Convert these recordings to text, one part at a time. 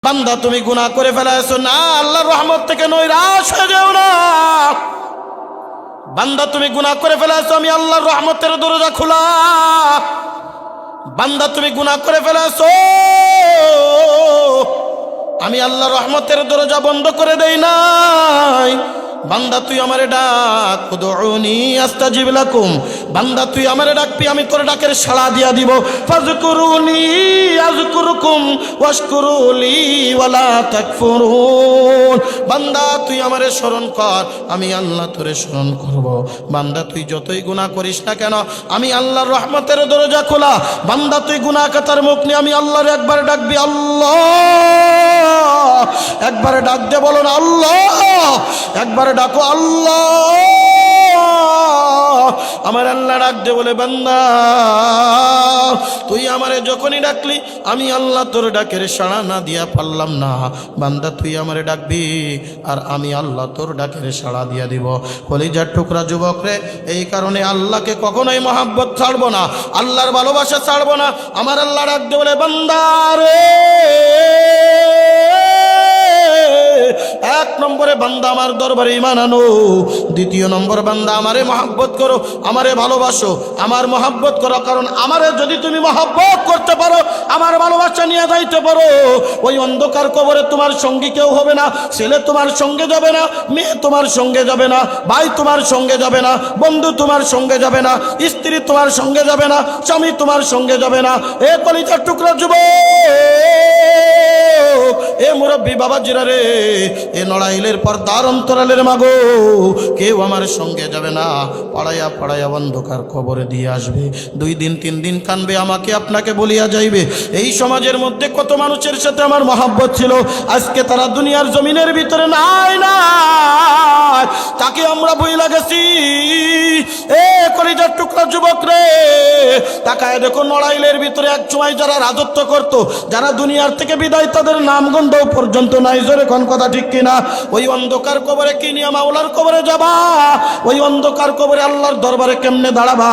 বান্দা তুমি গুনাহ করে ফেলেছো, না আল্লাহর রহমত থেকে নৈরাশ হয়ে যাও না। বান্দা তুমি গুনাহ করে ফেলেছো, আমি আল্লাহর রহমতের দরজা খোলা। বান্দা তুমি গুনাহ করে ফেলেছো, আমি আল্লাহর রহমতের দরজা বন্ধ করে দেই নাই। বান্দা তুই আমারে ডাক, উদউনি আস্তাজিব লাকুম। বান্দা তুই আমারে ডাকবি, আমি তোর ডাকের সাড়া দিয়া দিব। ফাযকুরুনি আযকুরুকুম ওয়াশকুরুলি ওয়ালা তাকফুরুন। বান্দা তুই আমারে স্মরণ কর, আমি আল্লাহ তোরে স্মরণ করব। বান্দা তুই যতই গুনাহ করিস না কেন, আমি আল্লাহর রহমতের দরজা খোলা। বান্দা তুই গুনাহ কাতার মুখ নিয়ে আমি আল্লাহর একবার ডাকবি, আল্লাহ। একবারে ডাক দে, বলো না আল্লাহ। একবারে ডাকো আল্লাহ। আমার আল্লাহ ডাক দে বলে, বান্দা তুই আমারে যখনই ডাকলি আমি আল্লাহ তোর ডাকের সাড়া না দিয়া পারলাম না। বান্দা তুই আমারে ডাকবি আর আমি আল্লাহ তোর ডাকের সাড়া দিয়া দিব। কলিজার টুকরা যুবক রে, এই কারণে আল্লাহকে কখনোই মহাব্বত ছাড়বো না, আল্লাহর ভালোবাসা ছাড়বো না। আমার আল্লাহ ডাক দে বলে, বান্দা রে, এক নম্বরে বান্দা আমার দরবারে ঈমান আনো। দ্বিতীয় নম্বর বান্দা আমারে মহব্বত করো, আমারে ভালোবাসো, আমার মহব্বত করো। কারণ আমারে যদি তুমি মহব্বত করতে পারো, আমার ভালোবাসা নিয়ে যাইতে পারো, ওই অন্ধকার কবরে তোমার সঙ্গী কেউ হবে না। ছেলে তোমার সঙ্গে যাবে না, মেয়ে তোমার সঙ্গে যাবে না, ভাই তোমার সঙ্গে যাবে না, বন্ধু তোমার সঙ্গে যাবে না, স্ত্রী তোমার সঙ্গে যাবে না, স্বামী তোমার সঙ্গে যাবে না। এ কলিজার টুকরা যুবক, এ মুরব্বী বাবাজিরা রে, এ নড়াইলের পর্দার অন্তরালের মাগো, কেউ আমার সঙ্গে যাবে না। পাড়াইয়া পাড়াইয়া অন্ধকার খবরে দিয়ে আসবে, 2 দিন 3 দিন কানবে, আমাকে আপনাকে বলিয়া যাইবে। এই সমাজের মধ্যে কত মানুষের সাথে আমার মহব্বত ছিল, আজকে তারা দুনিয়ার জমিনের ভিতরে নাই না, তাকে আমরা ভুইলা গেছি। এ কলিজার টুকরা যুবক রে, তাকায় দেখো, নড়াইলের ভিতরে এক সময় যারা রাজত্ব করত, যারা দুনিয়ার থেকে বিদায়, তাদের নামগন্ধ পর্যন্ত নাই। জোরে কোন কথা ঠিক কিনা? ওই অন্ধকার কবরে কি নিয়ে মাওলার কবরে যাবা? ওই অন্ধকার কবরে আল্লাহর দরবারে কেমনে দাঁড়াবা?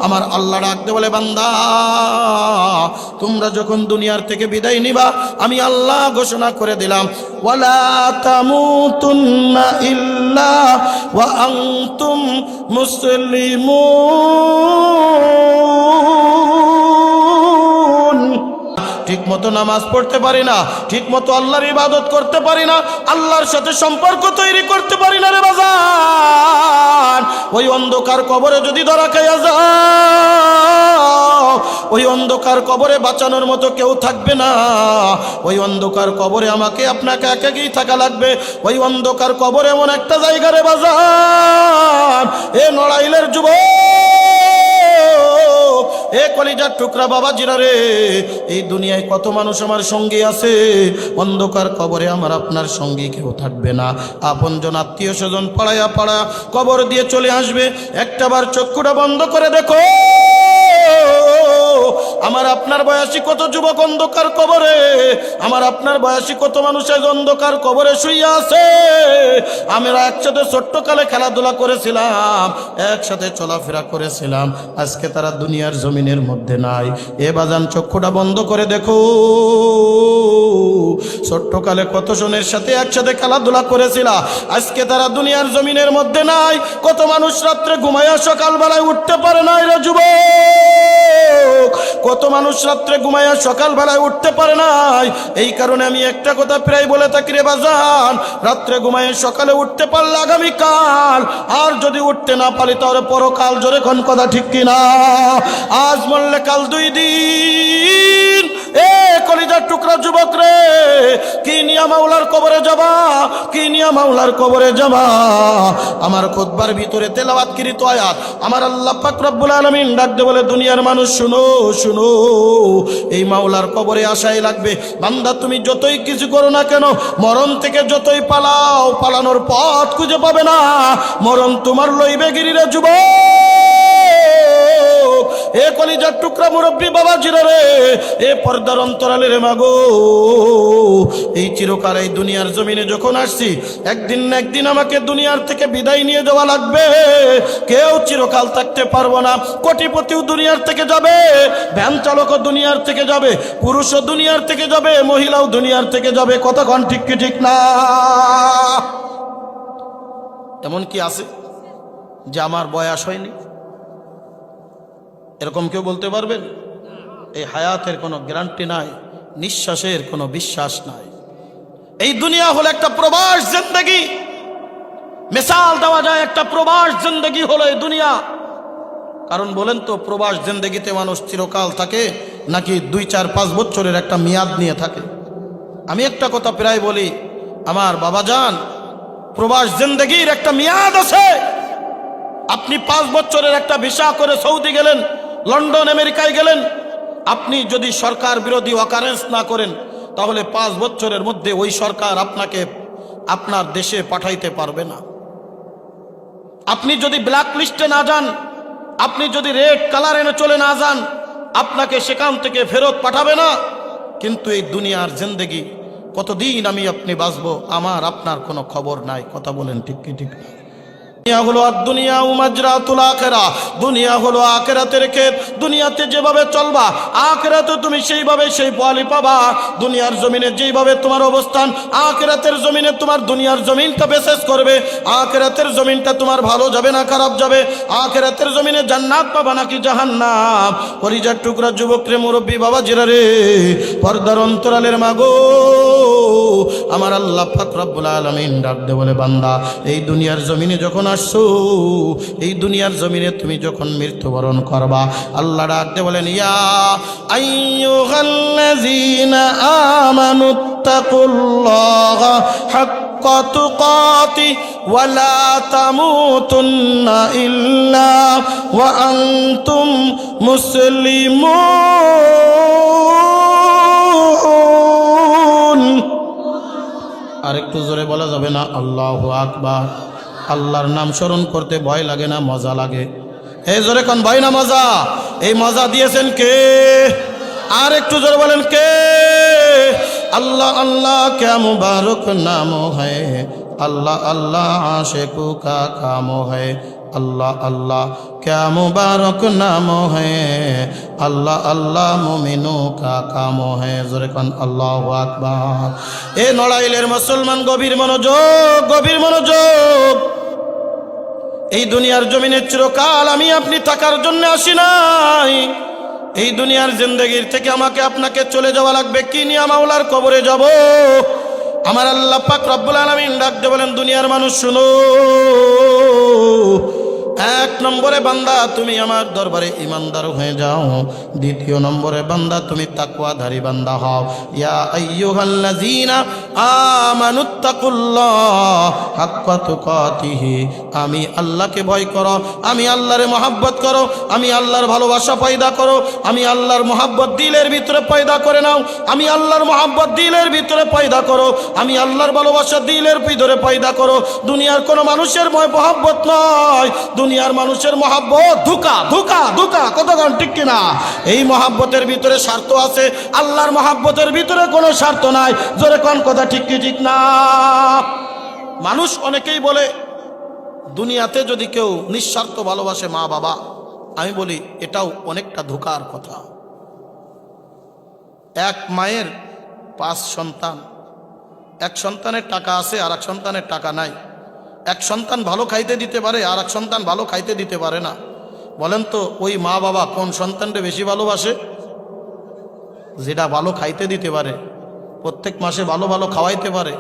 আমার আল্লাহ ডাকতে বলে, বান্দা তোমরা যখন দুনিয়ার থেকে বিদায় নিবা, আমি আল্লাহ ঘোষণা করে দিলাম, ওয়ালা তামুতুন্না ইল্লা ওয়া আনতুম মুসলিমুন। ঠিক মতো নামাজ পড়তে পারি না, ঠিক মতো আল্লাহর ইবাদত করতে পারি না, আল্লাহর সাথে সম্পর্ক তৈরি করতে পারি না রে বাজান। ওই অন্ধকার কবরে যদি ধরা খাইয়া যাও, ওই অন্ধকার কবরে বাঁচানোর মতো কেউ থাকবে না। ওই অন্ধকার কবরে আমাকে আপনাকে একাই থাকা লাগবে। ওই অন্ধকার কবরে এমন একটা জায়গা রে বাজান, এ নড়াইলের যুবক, এ কলিজার টুকরা বাবাজিরা রে, এই দুনিয়ায় কত মানুষ আমার সঙ্গী আছে, অন্ধকার কবরে আমার আপনার সঙ্গী কেউ থাকবে না। আপনজন আত্মীয় স্বজন পাড়ায়া পাড়া কবর দিয়ে চলে আসবে। একটাবার চক্ষুটা বন্ধ করে দেখো, আমার আপনার বয়সী কত যুবক অন্ধকার কবরে, আমার আপনার বয়সী কত মানুষ অন্ধকার কবরে শুইয়া আছে। আমরা একসাথে ছোট্টকালে খেলাধুলা করেছিলাম, একসাথে চলাফেরা করেছিলাম, আজকে তারা দুনিয়ার জমিনের মধ্যে নাই। এ বাজান চক্ষুটা বন্ধ করে দেখো, ছোট্টকালে কত জনের সাথে একসাথে খেলাধুলা করেছিলাম, আজকে তারা দুনিয়ার জমিনের মধ্যে নাই। কত মানুষ রাত্রে ঘুমাইয়া সকালবেলায় উঠতে পারে না রে যুবক, কত মানুষ রাত্রে ঘুমাইয়া সকালবেলায় উঠতে পারে নাই। এই কারণে আমি একটা কথা প্রায় বলে থাকি রে বাজান, রাত্রে ঘুমাইয়া সকালে উঠতে পারলে আগামীকাল, আর যদি উঠতে না পারি তাহলে পরকাল। জোরে কোন কথা ঠিক কিনা? আজ মরলে কাল 2 দিন। এ কলিজার টুকরা যুবক রে, কি নিয়া মাওলার কবরে যাবা, কি নিয়া মাওলার কবরে যাবা? আমার খুতবার ভিতরে তেলাওয়াতকৃত আয়াত আমার আল্লাহ পাক রব্বুল আলামিন ডাকতে বলে, দুনিয়ার মানুষ শুনো শুনো, এই মাওলার কবরে আসাই লাগবে। বান্দা তুমি যতই কিছু করো না কেন, মরণ থেকে যতই পালাও, পালানোর পথ খুঁজে পাবে না। মরণ তোমার লইবে গিরিরে যুবক। এ কলিজার টুকরা মুরব্বী বাবাজিরা রে, এ পর্দার অন্তরালে রে মাগো, এই চিরকাল এই দুনিয়ার জমিনে যখন আসছি, একদিন না একদিন আমাকে দুনিয়ার থেকে বিদায় নিয়ে যাওয়া লাগবে। কেউ চিরকাল থাকতে পারবো না। কোটিপতিও দুনিয়ার থেকে যাবে, ভ্যান চালকও দুনিয়ার থেকে যাবে, পুরুষও দুনিয়ার থেকে যাবে, মহিলাও দুনিয়ার থেকে যাবে। কতক্ষণ ঠিক কি ঠিক না? এমন কি আছে যে আমার বয়স হয়নি? এরকম কেউ বলতে পারবেন? এই হায়াতের কোনো গ্যারান্টি নাই, নিঃশ্বাসের কোনো বিশ্বাস নাই। এই দুনিয়া হলো একটা প্রবাস জিন্দেগি। মিসাল দেওয়া যায়, একটা প্রবাস জিন্দেগি হলো এই দুনিয়া। কারণ বলেন তো, প্রবাস জিন্দেগিতে মানুষ চিরকাল থাকে নাকি 2-4-5 বছরের একটা মেয়াদ নিয়ে থাকে? আমি একটা কথা প্রায় বলি, আমার বাবা যান, প্রবাস জিন্দেগির একটা মেয়াদ আছে। আপনি 5 বছরের একটা ভিসা করে সৌদি গেলেন, লন্ডন আমেরিকায় গেলেন, আপনি যদি সরকার বিরোধী অকারেন্স না করেন, তাহলে 5 বছরের মধ্যে ওই সরকার আপনাকে আপনার দেশে পাঠাইতে পারবে না। আপনি যদি ব্ল্যাক লিস্টে না যান, আপনি যদি রেড কালার এনে চলে না যান, আপনাকে সেখান থেকে ফেরত পাঠাবে না। কিন্তু এই দুনিয়ার জিন্দেগি কতদিন আমি আপনি বাঁচবো, আমার আপনার কোনো খবর নাই। কথা বলেন ঠিক কি ঠিক না? দুনিয়া হলো দুনিয়া উমাজরাতুল আখিরা। দুনিয়া হলো আখিরাতের ক্ষেত। দুনিয়াতে যেভাবে চলবা, আখিরাতে তুমি সেইভাবে সেই ফলই পাবা। দুনিয়ার জমিনে যেইভাবে তোমার অবস্থান, আখিরাতের জমিনে তোমার দুনিয়ার জমিনটা বিশেষ করবে। আখিরাতের জমিনটা তোমার ভালো যাবে না খারাপ যাবে? আখিরাতের জমিনে জান্নাত পাবা নাকি জাহান্নাম? কলিজার টুকরা যুবক রে, মুরব্বী বাবা জিরা রে, পর্দার অন্তরালের মাগো, আমার আল্লাহ পাক রব্বুল আলামিন ডাক দে বলে, বান্দা এই দুনিয়ার জমিনে যখন আসছো, এই দুনিয়ার জমিনে তুমি যখন মৃত্যুবরণ করবা, আল্লাহ ডাক দে বলেন, ইয়া আইয়ুহাল্লাযীনা আমানুত্তাকুল্লাহা হাক্কা তুকাতি ওয়া লা তামুতুন্না ইল্লা ওয়া আনতুম মুসলিমুন। আর একটু জোরে বলা যাবে না? আল্লাহু আকবার। আল্লাহর নাম স্মরণ করতে ভয় লাগে না মজা লাগে? এই জোরে কোন ভয় না মজা? এই মজা দিয়েছেন কে? আর একটু জোরে বলেন কে? আল্লাহ আল্লাহ ক্যা মুবারক নাম হ্যায়, আল্লাহ আল্লাহ আশিকু কা কাম হ্যায়, আল্লাহ আল্লাহ ক্যা মুবারক নাম হ্যায়, আল্লাহ আল্লাহ মুমিনু কা কাম হ্যায়। জোরে কোন আল্লাহু আকবার। এ নড়াইলের মুসলমান, গভীর মনোযোগ, গভীর মনোযোগ। এই দুনিয়ার জমিনে চিরকাল আমি আপনি থাকার জন্য আসি নাই। এই দুনিয়ার জিন্দেগির থেকে আমাকে আপনাকে চলে যাওয়া লাগবে। কি নিয়ে মাওলার কবরে যাব? আমার আল্লাহ পাক রব্বুল আলামিন ডাক দিয়ে বলেন, দুনিয়ার মানুষ শুনো, 1 নম্বরে বান্দা তুমি আমার দরবারে ইমানদার হয়ে যাও। 2 নম্বরে বান্দা তুমি তাকওয়াধারী বান্দা হও। ইয়া আইয়ুহাল্লাযীনা আমানুত্তাকুল্লাহ হাক্কা তুকাতিহি। আমি আল্লাহকে ভয় করো, আমি আল্লাহরে মহব্বত করো, আমি আল্লাহর ভালোবাসা পয়দা করো, আমি আল্লাহর মহব্বত দিলের ভিতরে পয়দা করে নাও, আমি আল্লাহর মহব্বত দিলের ভিতরে পয়দা করো, আমি আল্লাহর ভালোবাসা দিলের ভিতরে পয়দা করো। দুনিয়ার কোনো মানুষের মহব্বত নয়, দুনিয়ার মানুষের মহব্বত ধোঁকা ধোঁকা ধোঁকা। কতক্ষণ ঠিক কিনা? এই মহব্বতের ভিতরে স্বার্থ আছে, আল্লাহর মহব্বতের ভিতরে কোনো স্বার্থ নাই। জোরে কোন কথা ঠিক কি ঠিক না? মানুষ অনেকেই বলে, দুনিয়াতে যদি কেউ নিঃস্বার্থ ভালোবাসে মা বাবা, আমি বলি এটাও অনেকটা ধোঁকার কথা। এক মায়ের 5 সন্তান, এক সন্তানের টাকা আছে আর এক সন্তানের টাকা নাই। এক সন্তান ভালো খাইতে দিতে পারে আর এক সন্তান ভালো খাইতে দিতে পারে না। বলেন তো ওই মা বাবা কোন সন্তানকে বেশি ভালোবাসে? যেটা ভালো খাইতে দিতে পারে, প্রত্যেক মাসে ভালো ভালো খাওয়াইতে পারে,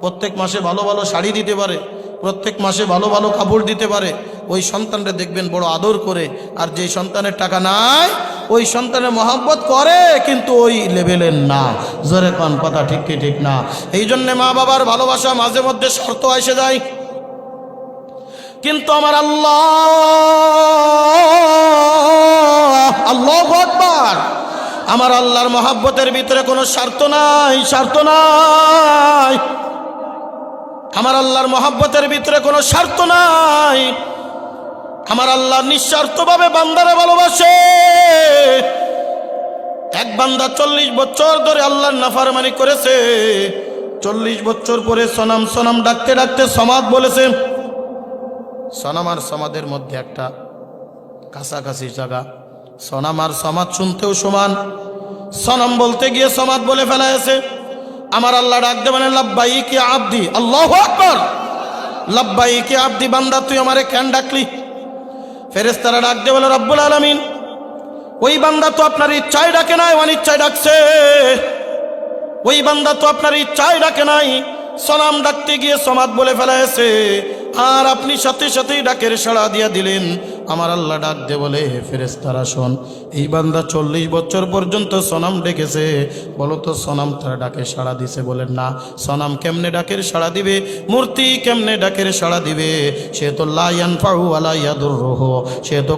প্রত্যেক মাসে ভালো ভালো শাড়ি দিতে পারে, প্রত্যেক মাসে ভালো ভালো কাপড় দিতে পারে, ওই সন্তানটা দেখবেন বড় আদর করে। আর যে সন্তানের টাকা নাই, ওই সন্তানের মহব্বত করে কিন্তু ওই লেভেলের না। জোরে কোন কথা ঠিক কি ঠিক না? এই জন্যে মা বাবার ভালোবাসা মাঝে মধ্যে শর্ত এসে যায়। কিন্তু আমার আল্লাহ, আল্লাহু আকবার, আমার আল্লাহর মহব্বতের ভিতরে কোনো স্বার্থ নাই, স্বার্থ নাই। আমার আল্লাহর মহব্বতের ভিতরে কোনো স্বার্থ নাই। আমার আল্লাহ নিঃস্বার্থভাবে বান্দারে ভালোবাসে। এক বান্দা 40 বছর ধরে আল্লাহর নাফরমানি করেছে, 40 বছর পরে সনাম সনাম ডাকতে ডাকতে সমাদ বলেছে। সনাম আর সমাদের মধ্যে একটা কাছাকাছি জায়গা। সনাম আর সমাদ শুনতেও সমান। সনাম বলতে গিয়ে সমাদ বলে ফেলাইছে, আমার আল্লাহ ডাক দে মানে লাব্বাইক ইয়া আব্দি, আল্লাহু আকবার, লাব্বাইক ইয়া আব্দি, বান্দা তুই আমারে কেন ডাকলি? ফেরেশতারা ডাক দে বলে রব্বুল আলামিন, ওই বান্দা তো আপনার ইচ্ছায় ডাকে নাই, অনিচ্ছায় ডাকছে। ওই বান্দা তো আপনার ইচ্ছায় ডাকে নাই, সনাম ডাকতে গিয়ে সমাদ বলে ফেলাইছে, আর আপনি সাথে সাথেই ডাকের সাড়া দিয়া দিলেন। আমার আল্লাহ ডাক দে বলে ফেরেশতারা শোন, এই বান্দা 40 বছর পর্যন্ত সনাম ডেকেছে, বলো তো সনাম তার ডাকে সাড়া দিছে? বলেন না। সনাম কেমনে ডাকের সাড়া দিবে? মূর্তি কেমনে ডাকের সাড়া দিবে? সে তো লা ইয়ানফাউ ওয়া লা ইয়াদুররুহু, সে তো